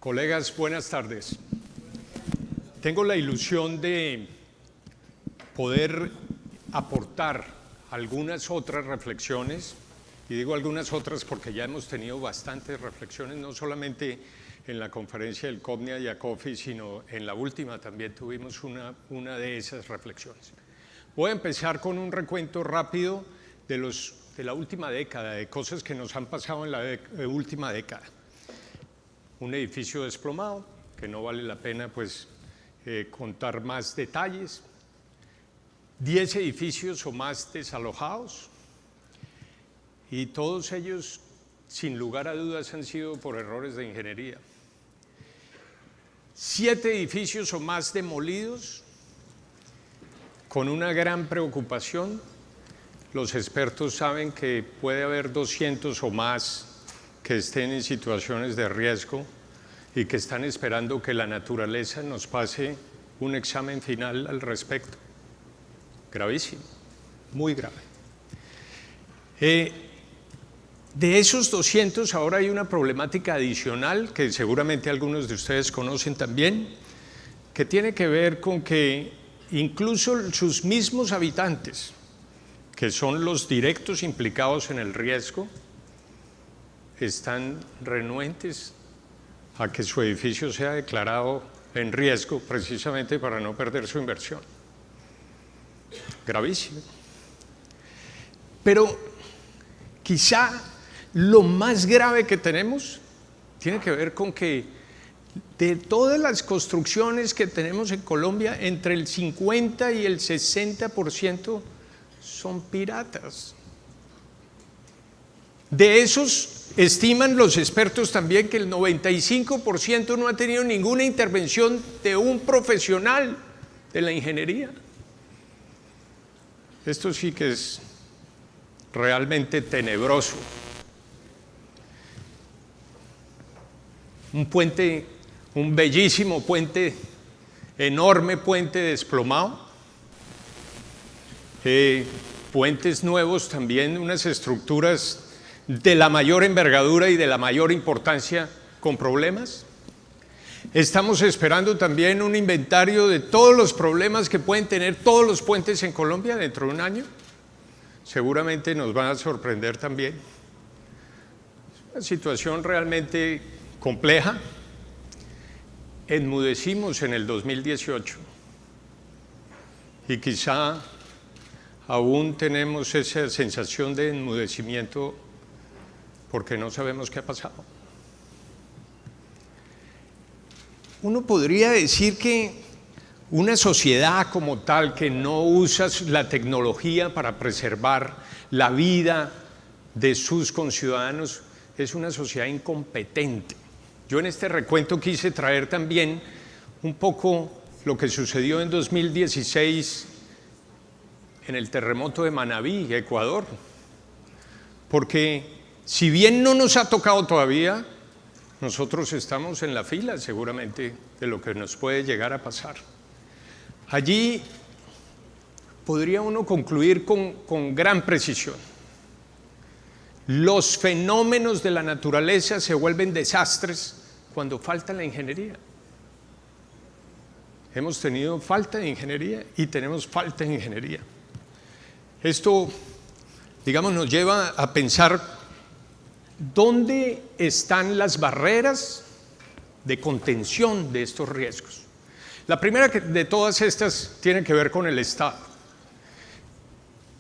Colegas, buenas tardes. Tengo la ilusión de poder aportar algunas otras reflexiones, y digo algunas otras porque ya hemos tenido bastantes reflexiones, no solamente en la conferencia del COPNIA y ACOFI, sino en la última también tuvimos una de esas reflexiones. Voy a empezar con un recuento rápido de la última década, de cosas que nos han pasado en la última década. Un edificio desplomado, que no vale la pena pues contar más detalles. 10 edificios o más desalojados, y todos ellos, sin lugar a dudas, han sido por errores de ingeniería. 7 edificios o más demolidos, con una gran preocupación. Los expertos saben que puede haber 200 o más que estén en situaciones de riesgo y que están esperando que la naturaleza nos pase un examen final al respecto. Gravísimo, muy grave. De esos 200 ahora hay una problemática adicional que seguramente algunos de ustedes conocen también, que tiene que ver con que incluso sus mismos habitantes, que son los directos implicados en el riesgo, están renuentes a que su edificio sea declarado en riesgo precisamente para no perder su inversión. Gravísimo. Pero quizá lo más grave que tenemos tiene que ver con que de todas las construcciones que tenemos en Colombia, entre el 50 y el 60% son piratas. De esos, estiman los expertos también que el 95% no ha tenido ninguna intervención de un profesional de la ingeniería. Esto sí que es realmente tenebroso. Un puente, un bellísimo puente, enorme puente desplomado. Puentes nuevos también, unas estructuras de la mayor envergadura y de la mayor importancia con problemas. Estamos esperando también un inventario de todos los problemas que pueden tener todos los puentes en Colombia dentro de un año. Seguramente nos van a sorprender también. Es una situación realmente compleja. Enmudecimos en el 2018 y quizá aún tenemos esa sensación de enmudecimiento porque no sabemos qué ha pasado. Uno podría decir que una sociedad como tal que no usa la tecnología para preservar la vida de sus conciudadanos es una sociedad incompetente. Yo en este recuento quise traer también un poco lo que sucedió en 2016 en el terremoto de Manabí, Ecuador, porque si bien no nos ha tocado todavía, nosotros estamos en la fila seguramente de lo que nos puede llegar a pasar. Allí podría uno concluir con gran precisión. Los fenómenos de la naturaleza se vuelven desastres cuando falta la ingeniería. Hemos tenido falta de ingeniería y tenemos falta de ingeniería. Esto, digamos, nos lleva a pensar dónde están las barreras de contención de estos riesgos. La primera de todas estas tiene que ver con el Estado.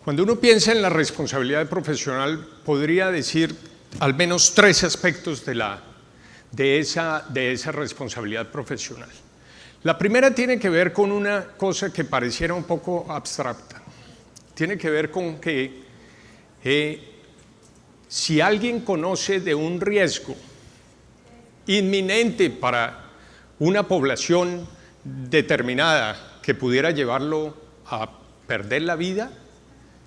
Cuando uno piensa en la responsabilidad profesional, podría decir al menos 3 aspectos de esa responsabilidad profesional. La primera tiene que ver con una cosa que pareciera un poco abstracta. Tiene que ver con que si alguien conoce de un riesgo inminente para una población determinada que pudiera llevarlo a perder la vida,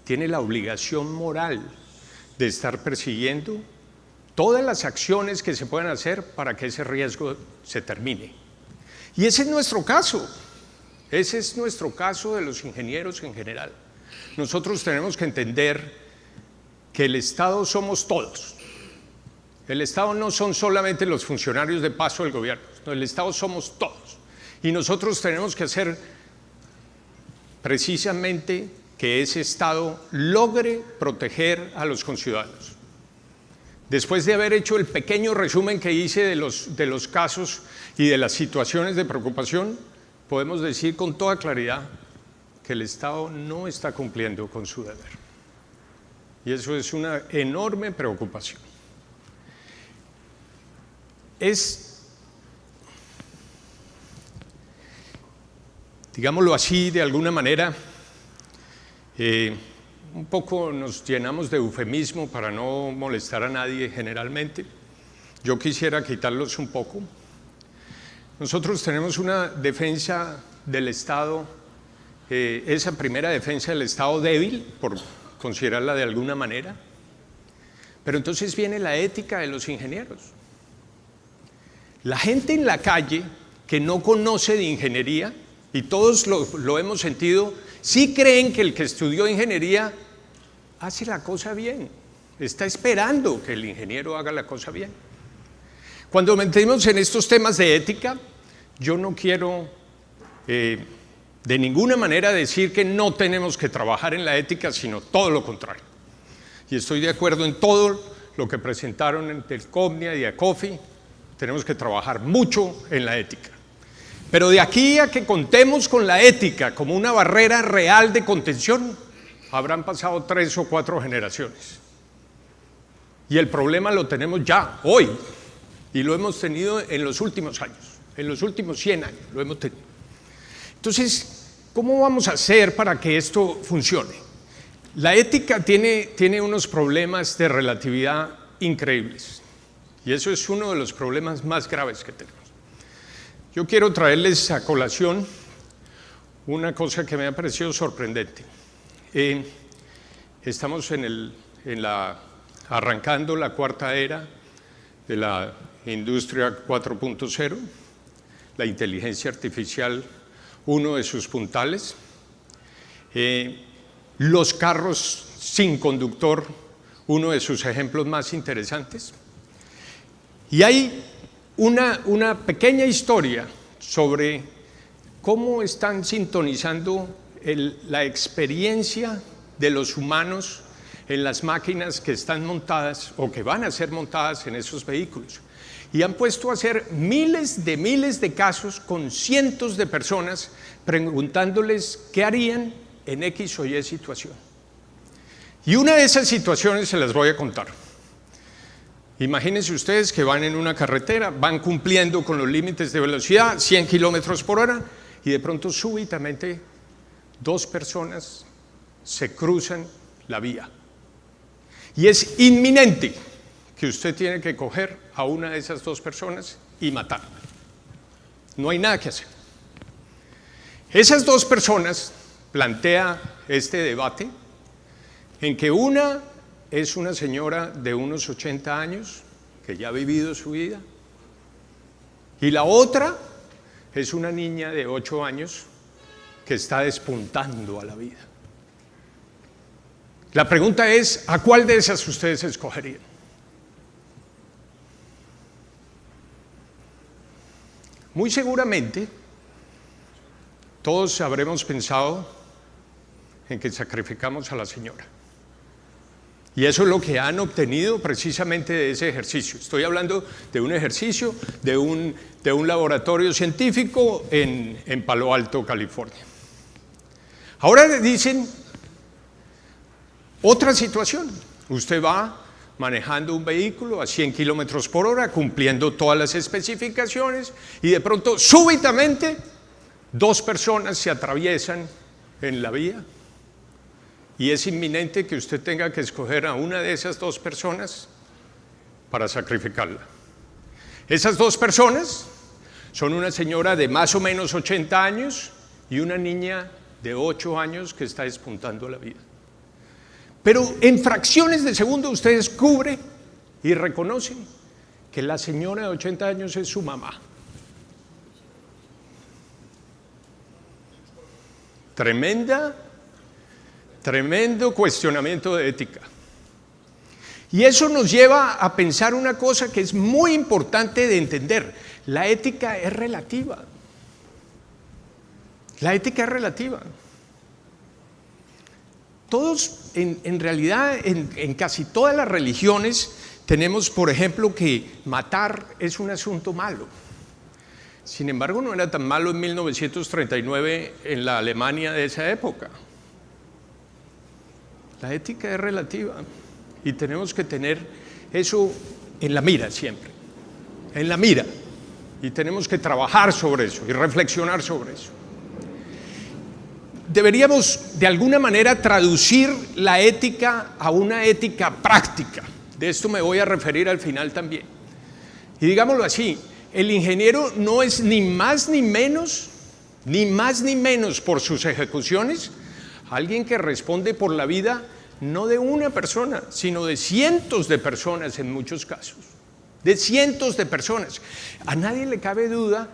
tiene la obligación moral de estar persiguiendo todas las acciones que se puedan hacer para que ese riesgo se termine. Y ese es nuestro caso. Ese es nuestro caso de los ingenieros en general. Nosotros tenemos que entender que el Estado somos todos. El Estado no son solamente los funcionarios de paso del gobierno, no, el Estado somos todos. Y nosotros tenemos que hacer precisamente que ese Estado logre proteger a los conciudadanos. Después de haber hecho el pequeño resumen que hice de los casos y de las situaciones de preocupación, podemos decir con toda claridad que el Estado no está cumpliendo con su deber. Y eso es una enorme preocupación. Digámoslo así, de alguna manera, un poco nos llenamos de eufemismo para no molestar a nadie generalmente. Yo quisiera quitarlos un poco. Nosotros tenemos una defensa del Estado, esa primera defensa del Estado débil, por considerarla de alguna manera, pero entonces viene la ética de los ingenieros. La gente en la calle que no conoce de ingeniería, y todos lo hemos sentido, sí creen que el que estudió ingeniería hace la cosa bien, está esperando que el ingeniero haga la cosa bien. Cuando metemos en estos temas de ética, yo no quiero de ninguna manera decir que no tenemos que trabajar en la ética, sino todo lo contrario. Y estoy de acuerdo en todo lo que presentaron en Telcomnia y ACOFI. Tenemos que trabajar mucho en la ética. Pero de aquí a que contemos con la ética como una barrera real de contención, habrán pasado 3 o 4 generaciones. Y el problema lo tenemos ya, hoy, y lo hemos tenido en los últimos años, en los últimos 100 años lo hemos tenido. Entonces, ¿cómo vamos a hacer para que esto funcione? La ética tiene unos problemas de relatividad increíbles. Y eso es uno de los problemas más graves que tenemos. Yo quiero traerles a colación una cosa que me ha parecido sorprendente. Estamos arrancando la cuarta era de la industria 4.0, la inteligencia artificial, uno de sus puntales. Los carros sin conductor, uno de sus ejemplos más interesantes. Y hay una pequeña historia sobre cómo están sintonizando la experiencia de los humanos en las máquinas que están montadas o que van a ser montadas en esos vehículos. Y han puesto a hacer miles de casos con cientos de personas preguntándoles qué harían en X o Y situación. Y una de esas situaciones se las voy a contar. Imagínense ustedes que van en una carretera, van cumpliendo con los límites de velocidad, 100 kilómetros por hora, y de pronto súbitamente 2 personas se cruzan la vía. Y es inminente que usted tiene que coger a una de esas 2 personas y matarla. No hay nada que hacer. Esas 2 personas plantea este debate en que una es una señora de unos 80 años que ya ha vivido su vida y la otra es una niña de 8 años que está despuntando a la vida. La pregunta es, ¿a cuál de esas ustedes escogerían? Muy seguramente todos habremos pensado en que sacrificamos a la señora. Y eso es lo que han obtenido precisamente de ese ejercicio. Estoy hablando de un ejercicio de un laboratorio científico en Palo Alto, California. Ahora le dicen otra situación. Usted va manejando un vehículo a 100 kilómetros por hora, cumpliendo todas las especificaciones, y de pronto, súbitamente, 2 personas se atraviesan en la vía. Y es inminente que usted tenga que escoger a una de esas 2 personas para sacrificarla. Esas 2 personas son una señora de más o menos 80 años y una niña de 8 años que está despuntando la vida. Pero en fracciones de segundo usted descubre y reconoce que la señora de 80 años es su mamá. Tremendo cuestionamiento de ética. Y eso nos lleva a pensar una cosa que es muy importante de entender. La ética es relativa. La ética es relativa. Todos, en realidad, en casi todas las religiones, tenemos, por ejemplo, que matar es un asunto malo. Sin embargo, no era tan malo en 1939 en la Alemania de esa época. La ética es relativa y tenemos que tener eso en la mira siempre, en la mira. Y tenemos que trabajar sobre eso y reflexionar sobre eso. Deberíamos de alguna manera traducir la ética a una ética práctica. De esto me voy a referir al final también. Y digámoslo así, el ingeniero no es ni más ni menos por sus ejecuciones, alguien que responde por la vida no de una persona, sino de cientos de personas en muchos casos. De cientos de personas. A nadie le cabe duda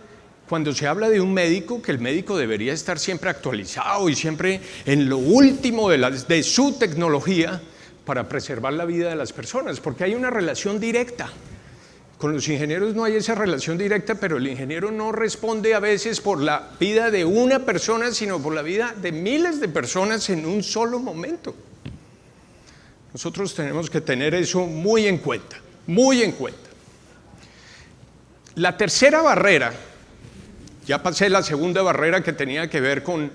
cuando se habla de un médico, que el médico debería estar siempre actualizado y siempre en lo último de su tecnología para preservar la vida de las personas, porque hay una relación directa. Con los ingenieros no hay esa relación directa, pero el ingeniero no responde a veces por la vida de una persona, sino por la vida de miles de personas en un solo momento. Nosotros tenemos que tener eso muy en cuenta, muy en cuenta. La tercera barrera, ya pasé la segunda barrera que tenía que ver con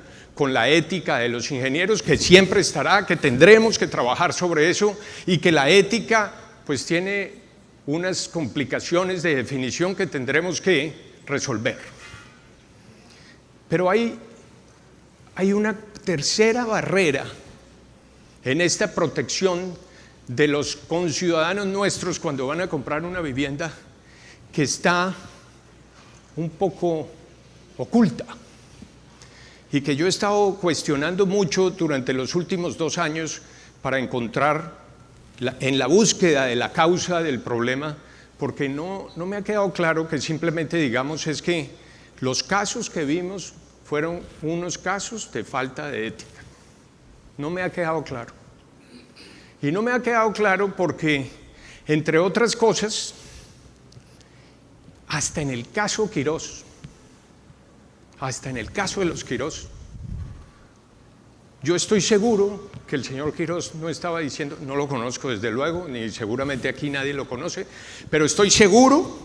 la ética de los ingenieros, que siempre estará, que tendremos que trabajar sobre eso y que la ética pues tiene unas complicaciones de definición que tendremos que resolver. Pero hay una tercera barrera en esta protección de los conciudadanos nuestros cuando van a comprar una vivienda que está un poco oculta y que yo he estado cuestionando mucho durante los últimos 2 años para encontrar en la búsqueda de la causa del problema, porque no me ha quedado claro que simplemente digamos es que los casos que vimos fueron unos casos de falta de ética. No me ha quedado claro. Y no me ha quedado claro porque, entre otras cosas, hasta en el caso Quirós, hasta en el caso de los Quirós, yo estoy seguro que el señor Quirós no estaba diciendo, no lo conozco desde luego, ni seguramente aquí nadie lo conoce, pero estoy seguro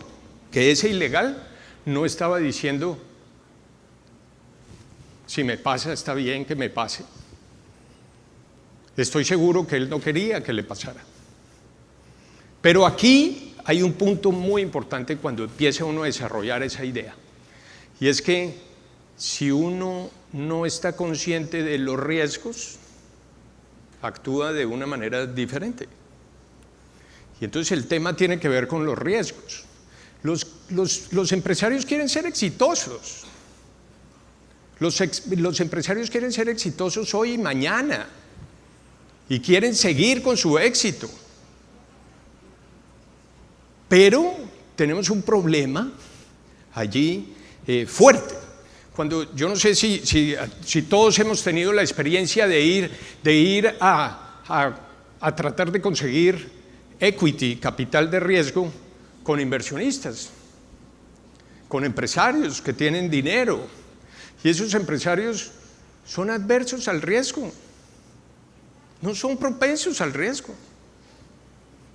que ese ilegal no estaba diciendo, si me pasa está bien que me pase. Estoy seguro que él no quería que le pasara. Pero aquí hay un punto muy importante cuando empieza uno a desarrollar esa idea, y es que si uno no está consciente de los riesgos, actúa de una manera diferente. Y entonces el tema tiene que ver con los riesgos. Los empresarios quieren ser exitosos. Los empresarios quieren ser exitosos hoy y mañana y quieren seguir con su éxito. Pero tenemos un problema allí fuerte. Cuando yo no sé si todos hemos tenido la experiencia de ir a tratar de conseguir equity, capital de riesgo, con inversionistas, con empresarios que tienen dinero, y esos empresarios son adversos al riesgo, no son propensos al riesgo.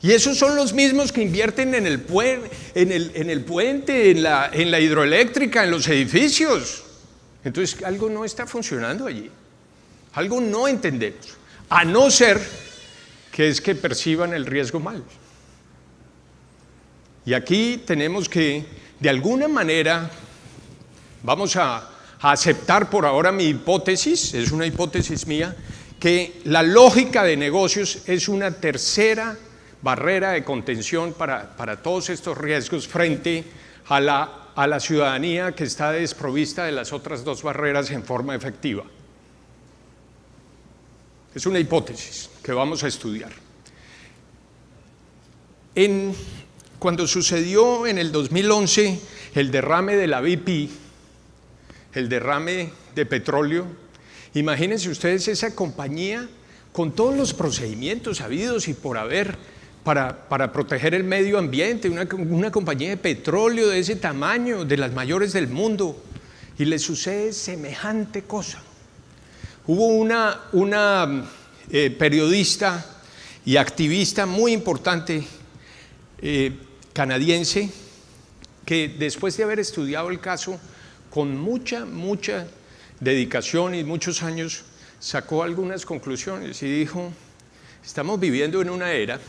Y esos son los mismos que invierten en el puente, en la hidroeléctrica, en los edificios. Entonces algo no está funcionando allí, algo no entendemos, a no ser que es que perciban el riesgo mal. Y aquí tenemos que, de alguna manera, vamos a aceptar por ahora mi hipótesis, es una hipótesis mía, que la lógica de negocios es una tercera barrera de contención para todos estos riesgos frente a la ciudadanía que está desprovista de las otras 2 barreras en forma efectiva. Es una hipótesis que vamos a estudiar. Cuando sucedió en el 2011 el derrame de la BP, el derrame de petróleo, imagínense ustedes esa compañía con todos los procedimientos habidos y por haber para proteger el medio ambiente, una compañía de petróleo de ese tamaño, de las mayores del mundo, y le sucede semejante cosa. Hubo una periodista y activista muy importante canadiense que después de haber estudiado el caso con mucha dedicación y muchos años, sacó algunas conclusiones y dijo: estamos viviendo en una era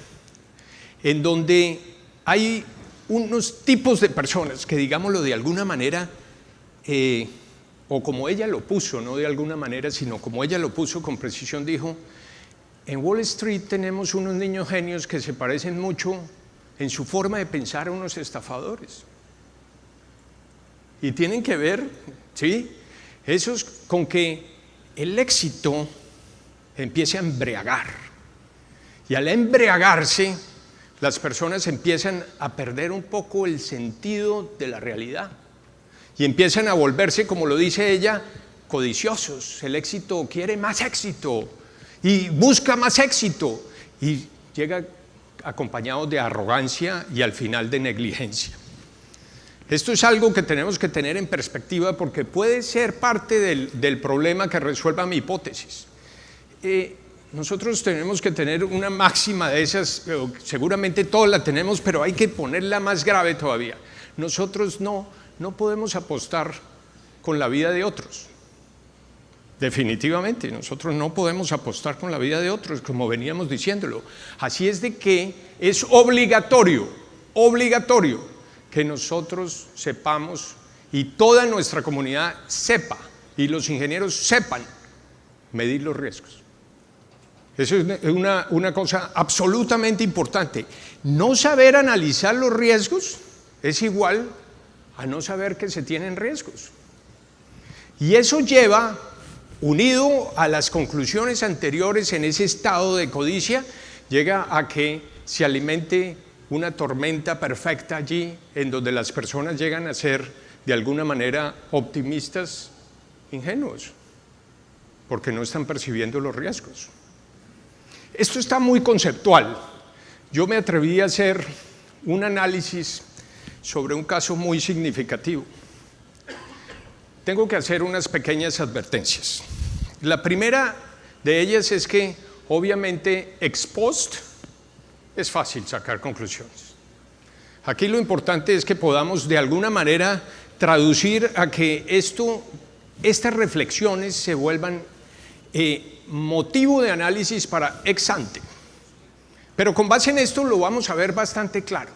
en donde hay unos tipos de personas que, digámoslo de alguna manera, o como ella lo puso, no de alguna manera, sino como ella lo puso con precisión, dijo: en Wall Street tenemos unos niños genios que se parecen mucho en su forma de pensar a unos estafadores. Y tienen que ver, ¿sí?, esos con que el éxito empiece a embriagar. Y al embriagarse, las personas empiezan a perder un poco el sentido de la realidad. Y empiezan a volverse, como lo dice ella, codiciosos. El éxito quiere más éxito y busca más éxito. Y llega acompañado de arrogancia y al final de negligencia. Esto es algo que tenemos que tener en perspectiva porque puede ser parte del problema que resuelva mi hipótesis. Nosotros tenemos que tener una máxima de esas, seguramente todos la tenemos, pero hay que ponerla más grave todavía. Nosotros no podemos apostar con la vida de otros. Definitivamente, nosotros no podemos apostar con la vida de otros, como veníamos diciéndolo. Así es de que es obligatorio que nosotros sepamos y toda nuestra comunidad sepa y los ingenieros sepan medir los riesgos. Eso es una cosa absolutamente importante. No saber analizar los riesgos es igual a no saber que se tienen riesgos. Y eso lleva, unido a las conclusiones anteriores en ese estado de codicia, llega a que se alimente una tormenta perfecta allí, en donde las personas llegan a ser, de alguna manera, optimistas ingenuos, porque no están percibiendo los riesgos. Esto está muy conceptual. Yo me atreví a hacer un análisis sobre un caso muy significativo. Tengo que hacer unas pequeñas advertencias. La primera de ellas es que, obviamente, ex post es fácil sacar conclusiones. Aquí lo importante es que podamos de alguna manera traducir a que estas reflexiones se vuelvan motivo de análisis para ex ante. Pero con base en esto lo vamos a ver bastante claro.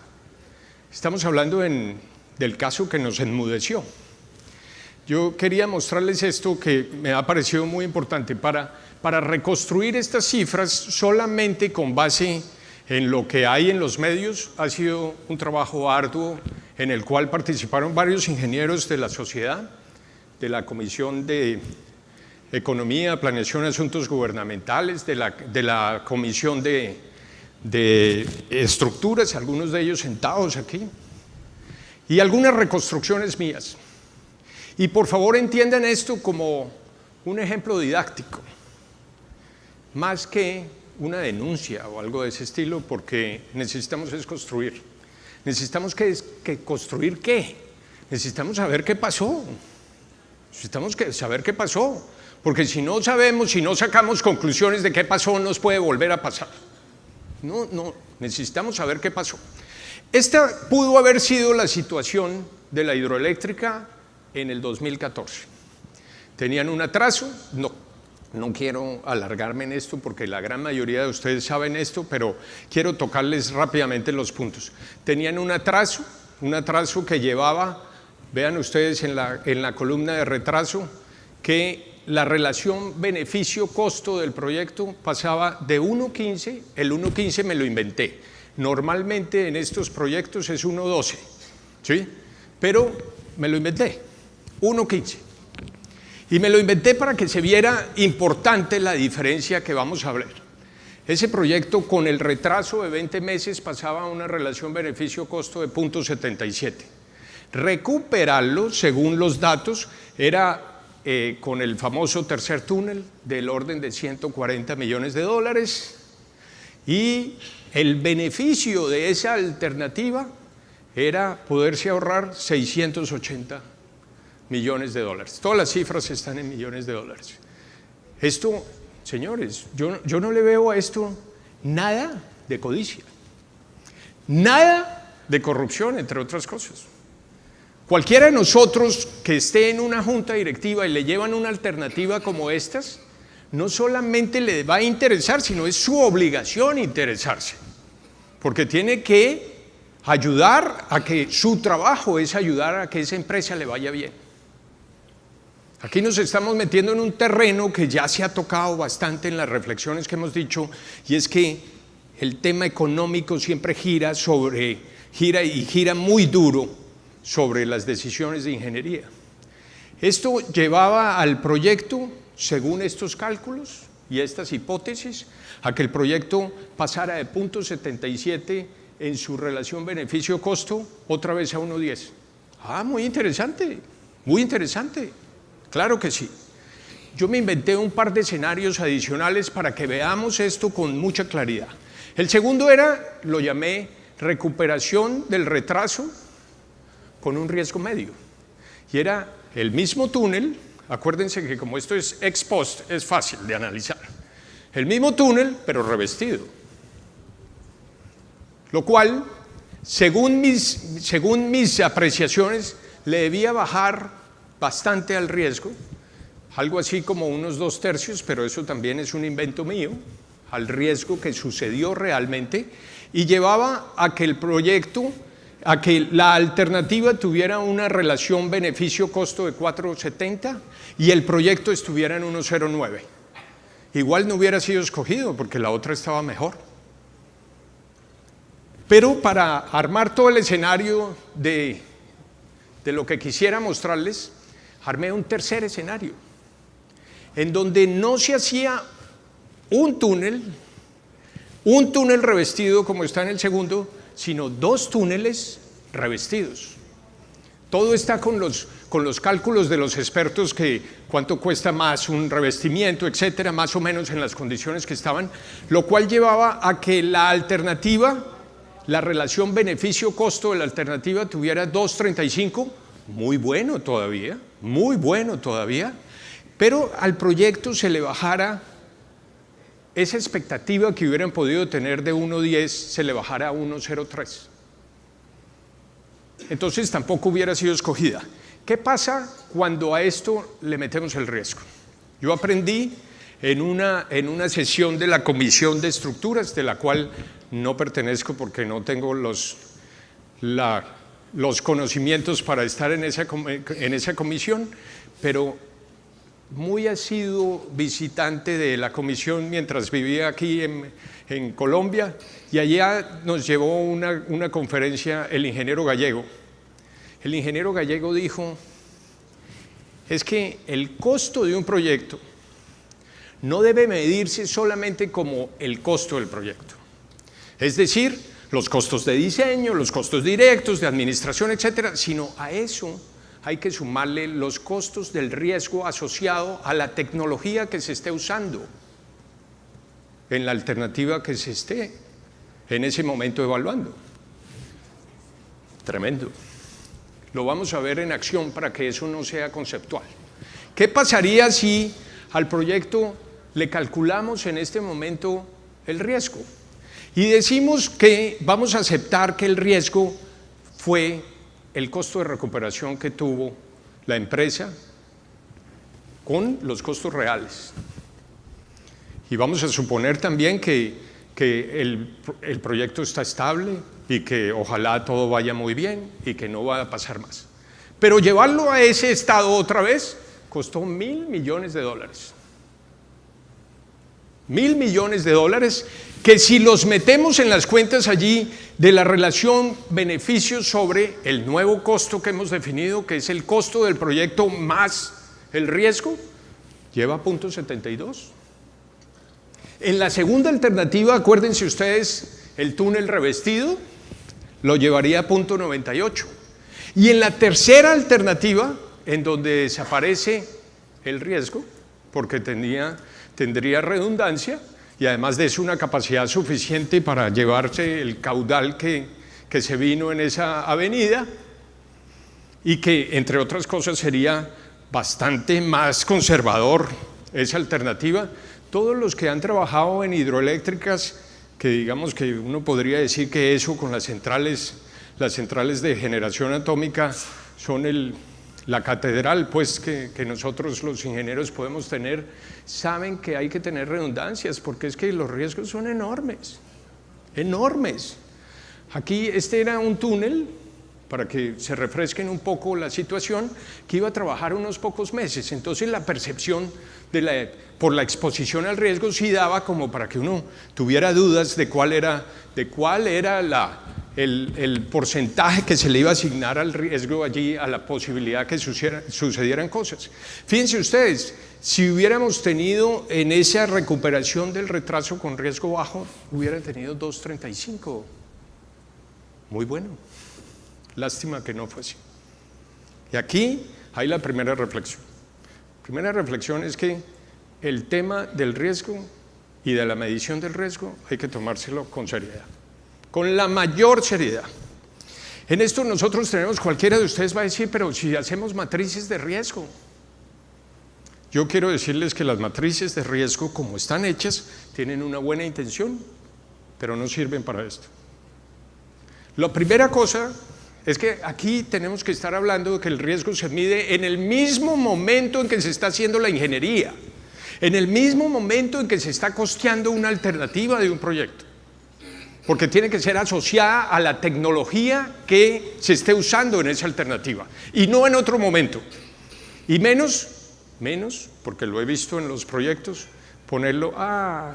Estamos hablando del caso que nos enmudeció. Yo quería mostrarles esto que me ha parecido muy importante para reconstruir estas cifras solamente con base en lo que hay en los medios. Ha sido un trabajo arduo en el cual participaron varios ingenieros de la sociedad, de la Comisión de Economía, Planeación y Asuntos Gubernamentales, de la Comisión de Estructuras, algunos de ellos sentados aquí, y algunas reconstrucciones mías. Y por favor entiendan esto como un ejemplo didáctico, más que una denuncia o algo de ese estilo, porque necesitamos construir. Necesitamos construir ¿qué? Necesitamos saber qué pasó. Necesitamos saber qué pasó, porque si no sabemos, si no sacamos conclusiones de qué pasó, nos puede volver a pasar. No, necesitamos saber qué pasó. Esta pudo haber sido la situación de la hidroeléctrica en el 2014. Tenían un atraso, no quiero alargarme en esto porque la gran mayoría de ustedes saben esto, pero quiero tocarles rápidamente los puntos. Tenían un atraso que llevaba, vean ustedes en la columna de retraso, que la relación beneficio-costo del proyecto pasaba de 1.15, el 1.15 me lo inventé. Normalmente en estos proyectos es 1.12, ¿sí? Pero me lo inventé, 1.15. Y me lo inventé para que se viera importante la diferencia que vamos a ver. Ese proyecto con el retraso de 20 meses pasaba a una relación beneficio-costo de 0.77. Recuperarlo, según los datos, era con el famoso tercer túnel del orden de $140 millones, Y el beneficio de esa alternativa era poderse ahorrar 680 millones de dólares. Todas las cifras están en millones de dólares. Esto, señores, yo no le veo a esto nada de codicia, nada de corrupción, entre otras cosas. Cualquiera de nosotros que esté en una junta directiva y le llevan una alternativa como estas, no solamente le va a interesar, sino es su obligación interesarse, porque tiene que ayudar a que su trabajo es ayudar a que esa empresa le vaya bien. Aquí nos estamos metiendo en un terreno que ya se ha tocado bastante en las reflexiones que hemos dicho, y es que el tema económico siempre gira muy duro sobre las decisiones de ingeniería. Esto llevaba al proyecto, según estos cálculos y estas hipótesis, a que el proyecto pasara de 0.77 en su relación beneficio-costo otra vez a 1.10. Muy interesante, muy interesante. Claro que sí. Yo me inventé un par de escenarios adicionales para que veamos esto con mucha claridad. El segundo lo llamé recuperación del retraso con un riesgo medio. Y era el mismo túnel, acuérdense que como esto es ex post, es fácil de analizar. El mismo túnel, pero revestido. Lo cual, según mis apreciaciones, le debía bajar bastante al riesgo, algo así como unos 2/3, pero eso también es un invento mío, al riesgo que sucedió realmente, y llevaba a que el proyecto, a que la alternativa tuviera una relación beneficio-costo de 4.70 y el proyecto estuviera en 1.09. Igual no hubiera sido escogido porque la otra estaba mejor. Pero para armar todo el escenario de lo que quisiera mostrarles, armé un tercer escenario, en donde no se hacía un túnel revestido como está en el segundo, sino 2 túneles revestidos. Todo está con los cálculos de los expertos, que cuánto cuesta más un revestimiento, etcétera, más o menos en las condiciones que estaban, lo cual llevaba a que la alternativa, la relación beneficio-costo de la alternativa tuviera 2.35, muy bueno todavía, pero al proyecto se le bajara esa expectativa que hubieran podido tener de 1.10, se le bajara a 1.03. Entonces tampoco hubiera sido escogida. ¿Qué pasa cuando a esto le metemos el riesgo? Yo aprendí en una sesión de la Comisión de Estructuras, de la cual no pertenezco porque no tengo los conocimientos para estar en esa comisión, pero muy asiduo visitante de la comisión mientras vivía aquí en Colombia, y allá nos llevó una conferencia el ingeniero Gallego. El ingeniero Gallego dijo, es que el costo de un proyecto no debe medirse solamente como el costo del proyecto. Es decir, los costos de diseño, los costos directos, de administración, etcétera, sino a eso hay que sumarle los costos del riesgo asociado a la tecnología que se esté usando en la alternativa que se esté en ese momento evaluando. Tremendo. Lo vamos a ver en acción para que eso no sea conceptual. ¿Qué pasaría si al proyecto le calculamos en este momento el riesgo? Y decimos que vamos a aceptar que el riesgo fue el costo de recuperación que tuvo la empresa con los costos reales. Y vamos a suponer también que el proyecto está estable y que ojalá todo vaya muy bien y que no va a pasar más. Pero llevarlo a ese estado otra vez costó $1.000 millones. $1.000 millones que si los metemos en las cuentas allí de la relación beneficio sobre el nuevo costo que hemos definido, que es el costo del proyecto más el riesgo, lleva 0.72. En la segunda alternativa, acuérdense ustedes, el túnel revestido lo llevaría a 0.98. Y en la tercera alternativa, en donde desaparece el riesgo, porque tendría redundancia, y además de eso una capacidad suficiente para llevarse el caudal que se vino en esa avenida y que, entre otras cosas, sería bastante más conservador esa alternativa. Todos los que han trabajado en hidroeléctricas, que digamos que uno podría decir que eso con las centrales de generación atómica son la catedral pues que nosotros los ingenieros podemos tener, saben que hay que tener redundancias porque es que los riesgos son enormes, enormes. Aquí este era un túnel, para que se refresquen un poco la situación, que iba a trabajar unos pocos meses. Entonces la percepción por la exposición al riesgo sí daba como para que uno tuviera dudas de cuál era el porcentaje que se le iba a asignar al riesgo allí, a la posibilidad que sucedieran cosas. Fíjense ustedes, si hubiéramos tenido en esa recuperación del retraso con riesgo bajo, hubieran tenido 2.35. Muy bueno. Lástima que no fue así. Y aquí hay la primera reflexión. La primera reflexión es que el tema del riesgo y de la medición del riesgo hay que tomárselo con seriedad, con la mayor seriedad. En esto nosotros tenemos, cualquiera de ustedes va a decir, pero si hacemos matrices de riesgo. Yo quiero decirles que las matrices de riesgo, como están hechas, tienen una buena intención, pero no sirven para esto. La primera cosa es que aquí tenemos que estar hablando de que el riesgo se mide en el mismo momento en que se está haciendo la ingeniería, en el mismo momento en que se está costeando una alternativa de un proyecto, porque tiene que ser asociada a la tecnología que se esté usando en esa alternativa y no en otro momento. Y menos, porque lo he visto en los proyectos, ponerlo,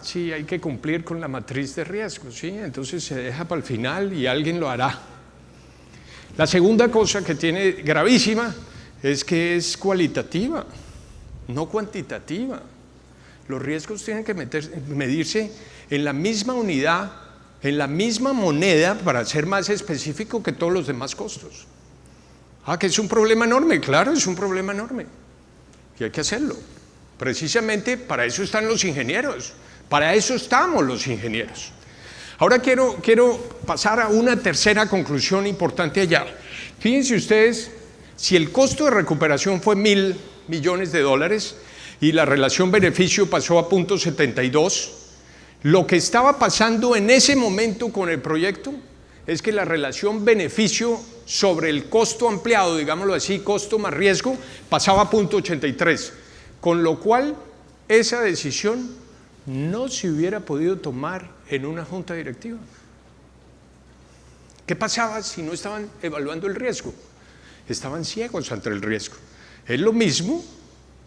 sí, hay que cumplir con la matriz de riesgo, ¿sí? Entonces se deja para el final y alguien lo hará. La segunda cosa que tiene gravísima es que es cualitativa, no cuantitativa. Los riesgos tienen que medirse en la misma unidad, en la misma moneda, para ser más específico, que todos los demás costos. Que es un problema enorme, claro, es un problema enorme. Y hay que hacerlo. Precisamente para eso están los ingenieros, para eso estamos los ingenieros. Ahora quiero pasar a una tercera conclusión importante allá. Fíjense ustedes, si el costo de recuperación fue $1.000 millones y la relación beneficio pasó a 0.72, lo que estaba pasando en ese momento con el proyecto es que la relación beneficio sobre el costo ampliado, digámoslo así, costo más riesgo, pasaba a 0.83, con lo cual esa decisión no se hubiera podido tomar en una junta directiva. ¿Qué pasaba si no estaban evaluando el riesgo? Estaban ciegos ante el riesgo. Es lo mismo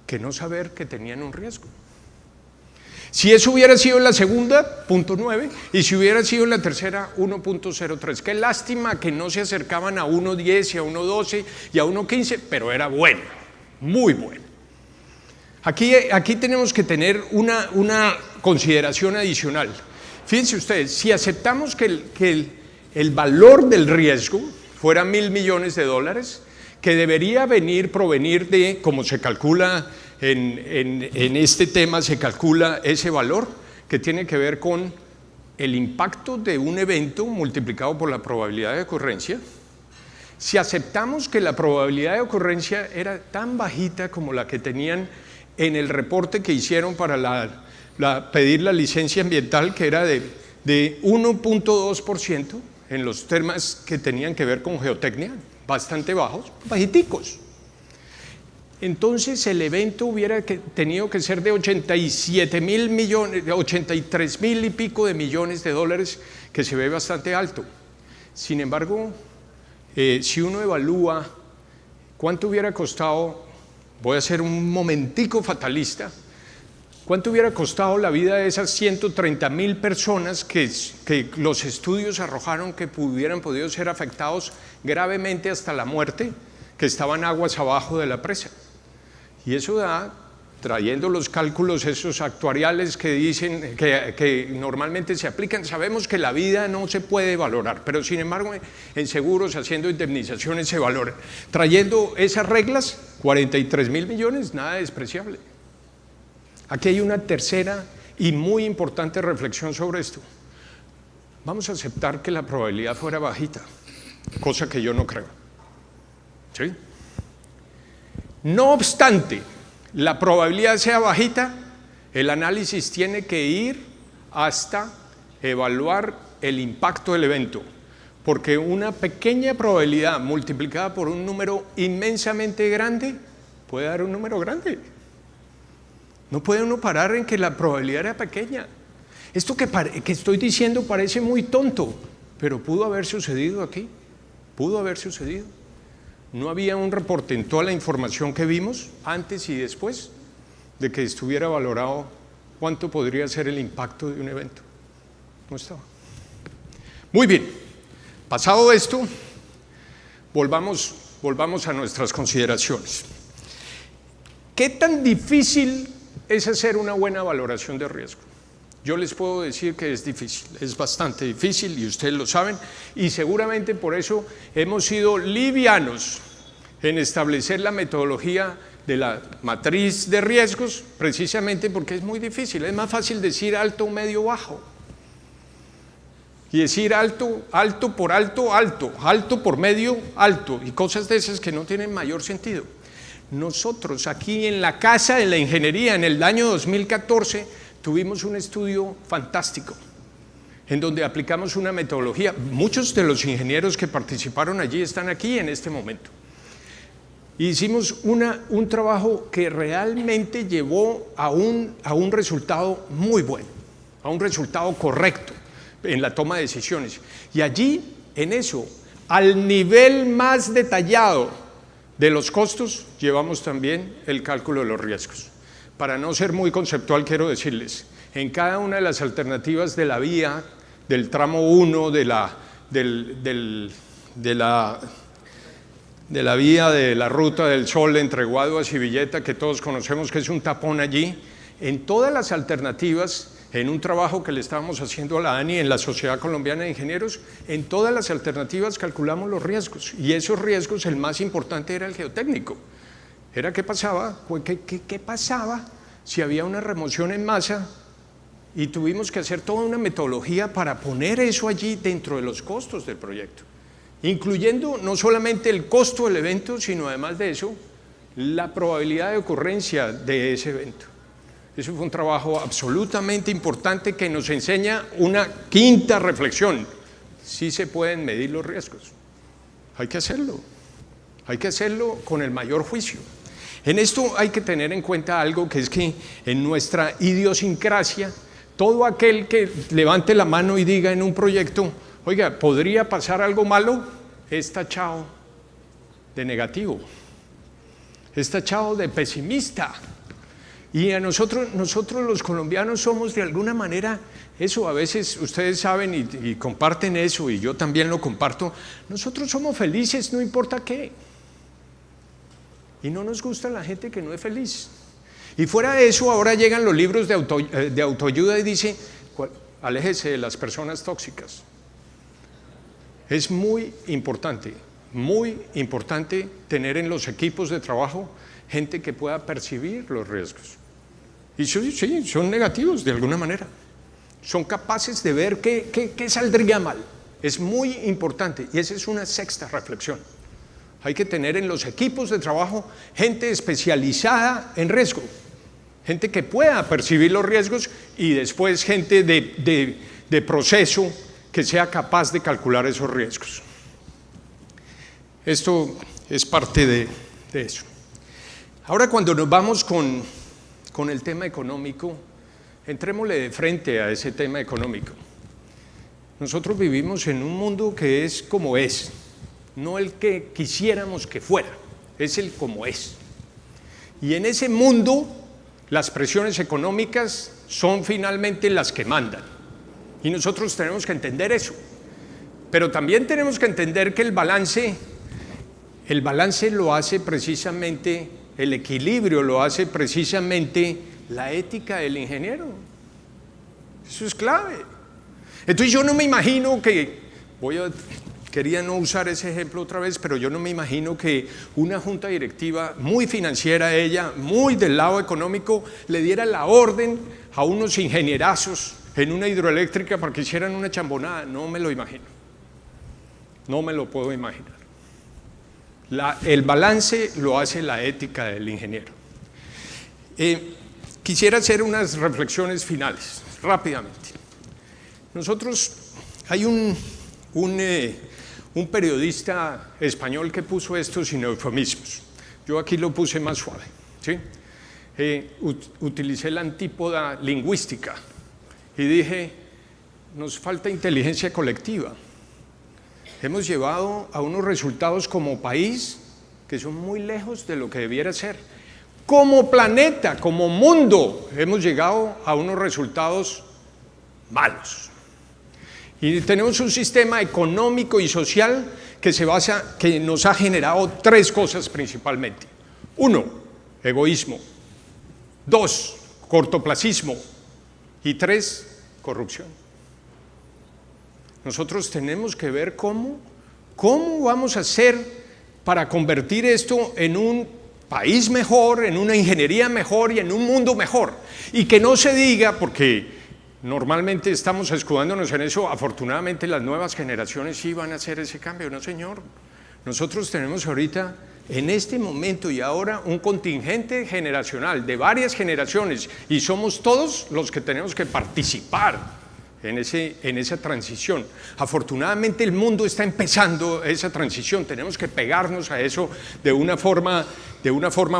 que no saber que tenían un riesgo. Si eso hubiera sido en la segunda, 0.9, y si hubiera sido en la tercera, 1.03. Qué lástima que no se acercaban a 1.10 y a 1.12 y a 1.15, pero era bueno, muy bueno. Aquí tenemos que tener una consideración adicional. Fíjense ustedes, si aceptamos que el valor del riesgo fuera $1.000 millones, que debería provenir de, como se calcula en este tema, se calcula ese valor que tiene que ver con el impacto de un evento multiplicado por la probabilidad de ocurrencia. Si aceptamos que la probabilidad de ocurrencia era tan bajita como la que tenían en el reporte que hicieron para pedir la licencia ambiental, que era de 1.2% en los temas que tenían que ver con geotecnia, bastante bajos, bajiticos. Entonces el evento hubiera tenido que ser de 87.000 millones, 83.000 y pico de millones de dólares, que se ve bastante alto. Sin embargo, si uno evalúa cuánto hubiera costado, voy a ser un momentico fatalista, ¿cuánto hubiera costado la vida de esas 130.000 personas que los estudios arrojaron que hubieran podido ser afectados gravemente hasta la muerte, que estaban aguas abajo de la presa? Y eso da, trayendo los cálculos esos actuariales que dicen que normalmente se aplican, sabemos que la vida no se puede valorar, pero sin embargo en seguros, haciendo indemnizaciones, se valoran. Trayendo esas reglas, 43.000 millones, nada despreciable. Aquí hay una tercera Y muy importante reflexión sobre esto. Vamos a aceptar que la probabilidad fuera bajita, cosa que yo no creo. ¿Sí? No obstante, la probabilidad sea bajita, el análisis tiene que ir hasta evaluar el impacto del evento, porque una pequeña probabilidad multiplicada por un número inmensamente grande puede dar un número grande. No puede uno parar en que la probabilidad era pequeña. Esto que estoy diciendo parece muy tonto, pero pudo haber sucedido aquí, pudo haber sucedido. No había un reporte en toda la información que vimos antes y después de que estuviera valorado cuánto podría ser el impacto de un evento. No estaba. Muy bien, pasado esto, volvamos a nuestras consideraciones. ¿Qué tan difícil es hacer una buena valoración de riesgo? Yo les puedo decir que es difícil, es bastante difícil y ustedes lo saben, y seguramente por eso hemos sido livianos en establecer la metodología de la matriz de riesgos, precisamente porque es muy difícil. Es más fácil decir alto, medio, bajo, y decir alto, alto por alto, alto, alto por medio, alto, y cosas de esas que no tienen mayor sentido. Nosotros aquí en la Casa de la Ingeniería, en el año 2014, tuvimos un estudio fantástico en donde aplicamos una metodología. Muchos de los ingenieros que participaron allí están aquí en este momento. Hicimos un trabajo que realmente llevó a un resultado muy bueno, a un resultado correcto en la toma de decisiones. Y allí, en eso, al nivel más detallado de los costos, llevamos también el cálculo de los riesgos. Para no ser muy conceptual, quiero decirles, en cada una de las alternativas de la vía, del tramo 1, de la vía de la Ruta del Sol entre Guaduas y Villeta, que todos conocemos que es un tapón allí, en todas las alternativas, en un trabajo que le estábamos haciendo a la ANI en la Sociedad Colombiana de Ingenieros, en todas las alternativas calculamos los riesgos, y esos riesgos, el más importante era el geotécnico. Era qué pasaba si había una remoción en masa, y tuvimos que hacer toda una metodología para poner eso allí dentro de los costos del proyecto, incluyendo no solamente el costo del evento, sino además de eso, la probabilidad de ocurrencia de ese evento. Eso fue un trabajo absolutamente importante que nos enseña una quinta reflexión: sí se pueden medir los riesgos, hay que hacerlo con el mayor juicio. En esto hay que tener en cuenta algo, que es que en nuestra idiosincrasia, todo aquel que levante la mano y diga en un proyecto, oiga, ¿podría pasar algo malo?, es tachado de negativo, es tachado de pesimista. Y a nosotros los colombianos somos de alguna manera eso. A veces ustedes saben y comparten eso, y yo también lo comparto. Nosotros somos felices, no importa qué. Y no nos gusta la gente que no es feliz. Y fuera de eso, ahora llegan los libros de autoayuda y dice, aléjese de las personas tóxicas. Es muy importante tener en los equipos de trabajo gente que pueda percibir los riesgos. Y sí, son negativos de alguna manera. Son capaces de ver qué saldría mal. Es muy importante, y esa es una sexta reflexión. Hay que tener en los equipos de trabajo gente especializada en riesgo, gente que pueda percibir los riesgos, y después gente de proceso que sea capaz de calcular esos riesgos. Esto es parte de eso. Ahora, cuando nos vamos con el tema económico, entrémosle de frente a ese tema económico. Nosotros vivimos en un mundo que es como es, no el que quisiéramos que fuera, es el como es. Y en ese mundo, las presiones económicas son finalmente las que mandan. Y nosotros tenemos que entender eso. Pero también tenemos que entender que el balance lo hace precisamente, el equilibrio lo hace precisamente la ética del ingeniero. Eso es clave. Entonces yo no me imagino que voy a quería no usar ese ejemplo otra vez, pero yo no me imagino que una junta directiva muy financiera, ella, muy del lado económico, le diera la orden a unos ingenierazos en una hidroeléctrica para que hicieran una chambonada. No me lo imagino. No me lo puedo imaginar. El balance lo hace la ética del ingeniero. Quisiera hacer unas reflexiones finales, rápidamente. Nosotros, hay un periodista español que puso esto sin eufemismos. Yo aquí lo puse más suave, ¿sí? Utilicé la antípoda lingüística y dije, nos falta inteligencia colectiva. Hemos llevado a unos resultados como país que son muy lejos de lo que debiera ser. Como planeta, como mundo, hemos llegado a unos resultados malos. Y tenemos un sistema económico y social que nos ha generado tres cosas principalmente. 1, egoísmo. 2, cortoplacismo. Y 3, corrupción. Nosotros tenemos que ver cómo vamos a hacer para convertir esto en un país mejor, en una ingeniería mejor y en un mundo mejor. Y que no se diga, porque normalmente estamos escudándonos en eso, afortunadamente las nuevas generaciones sí van a hacer ese cambio. No, señor. Nosotros tenemos ahorita, en este momento y ahora, un contingente generacional de varias generaciones y somos todos los que tenemos que participar en esa transición. Afortunadamente el mundo está empezando esa transición, tenemos que pegarnos a eso de una forma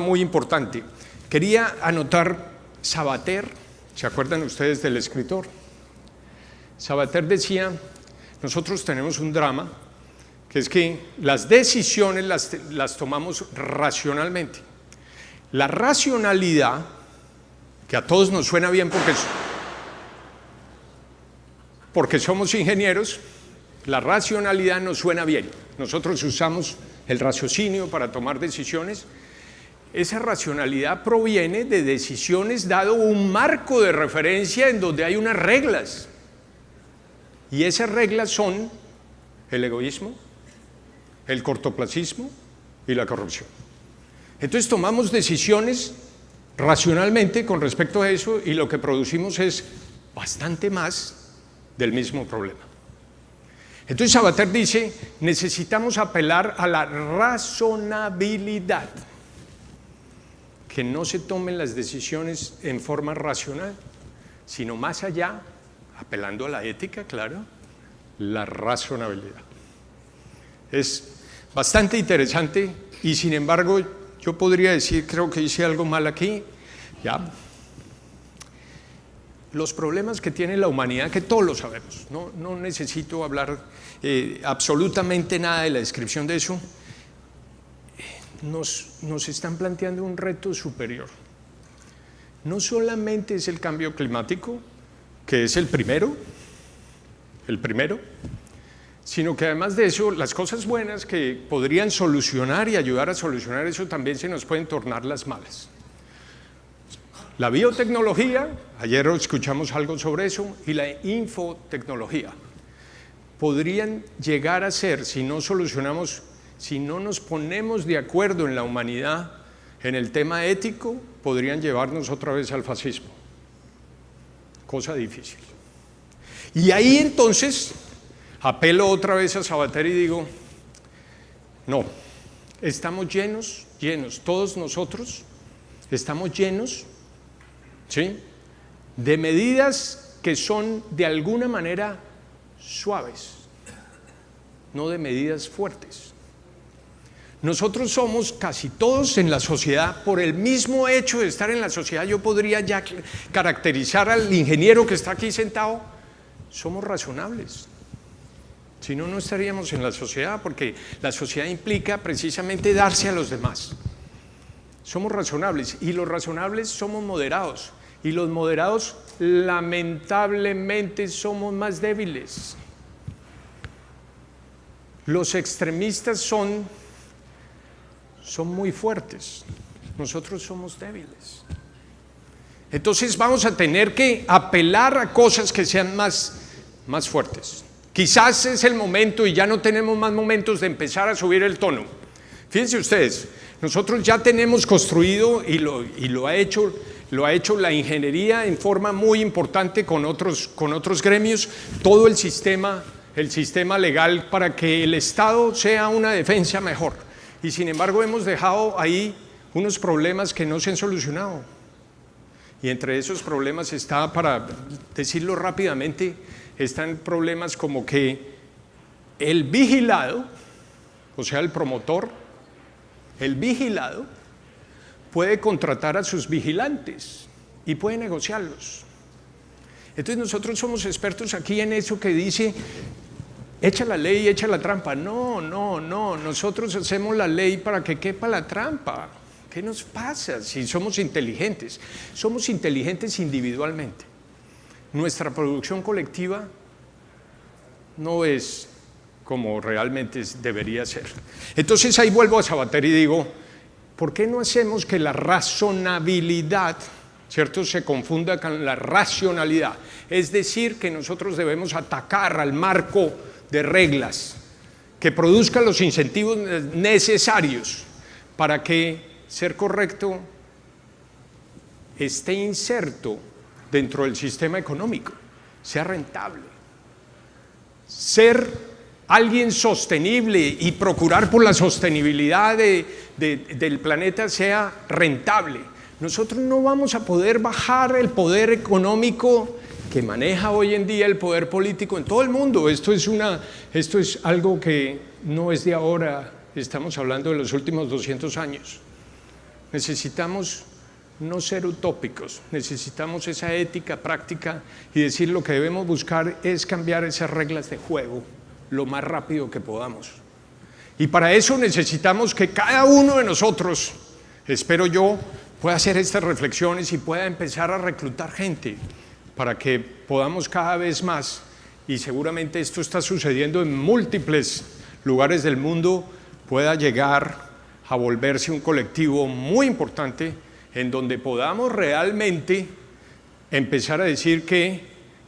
muy importante. Quería anotar Sabater, ¿se acuerdan ustedes del escritor? Sabater decía, nosotros tenemos un drama, que es que las decisiones las tomamos racionalmente. La racionalidad, que a todos nos suena bien porque somos ingenieros, la racionalidad nos suena bien. Nosotros usamos el raciocinio para tomar decisiones. Esa racionalidad proviene de decisiones dado un marco de referencia en donde hay unas reglas. Y esas reglas son el egoísmo, el cortoplacismo y la corrupción. Entonces tomamos decisiones racionalmente con respecto a eso y lo que producimos es bastante más del mismo problema. Entonces Sabater dice, necesitamos apelar a la razonabilidad, que no se tomen las decisiones en forma racional, sino más allá, apelando a la ética, claro, la razonabilidad. Es bastante interesante y sin embargo yo podría decir, creo que hice algo mal aquí, ya. Los problemas que tiene la humanidad, que todos lo sabemos, no necesito hablar absolutamente nada de la descripción de eso, nos están planteando un reto superior. No solamente es el cambio climático, que es el primero, sino que además de eso, las cosas buenas que podrían solucionar y ayudar a solucionar eso también se nos pueden tornar las malas. La biotecnología, ayer escuchamos algo sobre eso, y la infotecnología podrían llegar a ser, si no nos ponemos de acuerdo en la humanidad en el tema ético, podrían llevarnos otra vez al fascismo. Cosa difícil. Y ahí entonces apelo otra vez a Sabater y digo, no, estamos llenos, todos nosotros estamos llenos, ¿sí?, de medidas que son de alguna manera suaves, no de medidas fuertes. Nosotros somos casi todos en la sociedad, por el mismo hecho de estar en la sociedad, yo podría ya caracterizar al ingeniero que está aquí sentado, somos razonables. Si no, no estaríamos en la sociedad, porque la sociedad implica precisamente darse a los demás. Somos razonables, y los razonables somos moderados, y los moderados lamentablemente somos más débiles. Los extremistas son muy fuertes, nosotros somos débiles. Entonces vamos a tener que apelar a cosas que sean más fuertes, Quizás es el momento y ya no tenemos más momentos de empezar a subir el tono. Fíjense ustedes, nosotros ya tenemos construido y lo ha hecho la ingeniería en forma muy importante con otros gremios, todo el sistema legal para que el Estado sea una defensa mejor. Y sin embargo hemos dejado ahí unos problemas que no se han solucionado. Y entre esos problemas está, para decirlo rápidamente, están problemas como que el vigilado, o sea el promotor, el vigilado puede contratar a sus vigilantes y puede negociarlos. Entonces nosotros somos expertos aquí en eso que dice, echa la ley, echa la trampa. No, nosotros hacemos la ley para que quepa la trampa. ¿Qué nos pasa si somos inteligentes? Somos inteligentes individualmente. Nuestra producción colectiva no es como realmente debería ser. Entonces ahí vuelvo a Sabater y digo, ¿por qué no hacemos que la razonabilidad, ¿cierto?, se confunda con la racionalidad? Es decir, que nosotros debemos atacar al marco de reglas que produzcan los incentivos necesarios para que ser correcto esté inserto dentro del sistema económico, sea rentable. Ser alguien sostenible y procurar por la sostenibilidad del planeta sea rentable. Nosotros no vamos a poder bajar el poder económico que maneja hoy en día el poder político en todo el mundo. Esto es algo que no es de ahora, estamos hablando de los últimos 200 años. Necesitamos no ser utópicos, necesitamos esa ética práctica y decir lo que debemos buscar es cambiar esas reglas de juego lo más rápido que podamos. Y para eso necesitamos que cada uno de nosotros, espero yo, pueda hacer estas reflexiones y pueda empezar a reclutar gente para que podamos cada vez más, y seguramente esto está sucediendo en múltiples lugares del mundo, pueda llegar a volverse un colectivo muy importante en donde podamos realmente empezar a decir que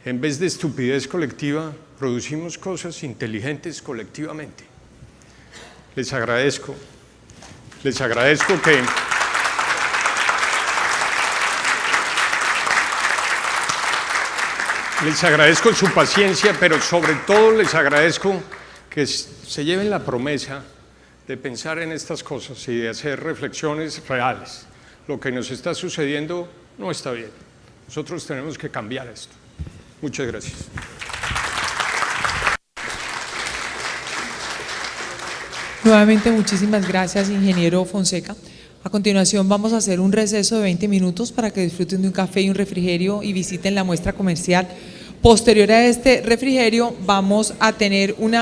en vez de estupidez colectiva producimos cosas inteligentes colectivamente. Les agradezco que les agradezco su paciencia, pero sobre todo les agradezco que se lleven la promesa de pensar en estas cosas y de hacer reflexiones reales. Lo que nos está sucediendo no está bien. Nosotros tenemos que cambiar esto. Muchas gracias. Nuevamente, muchísimas gracias, ingeniero Fonseca. A continuación vamos a hacer un receso de 20 minutos para que disfruten de un café y un refrigerio y visiten la muestra comercial. Posterior a este refrigerio vamos a tener una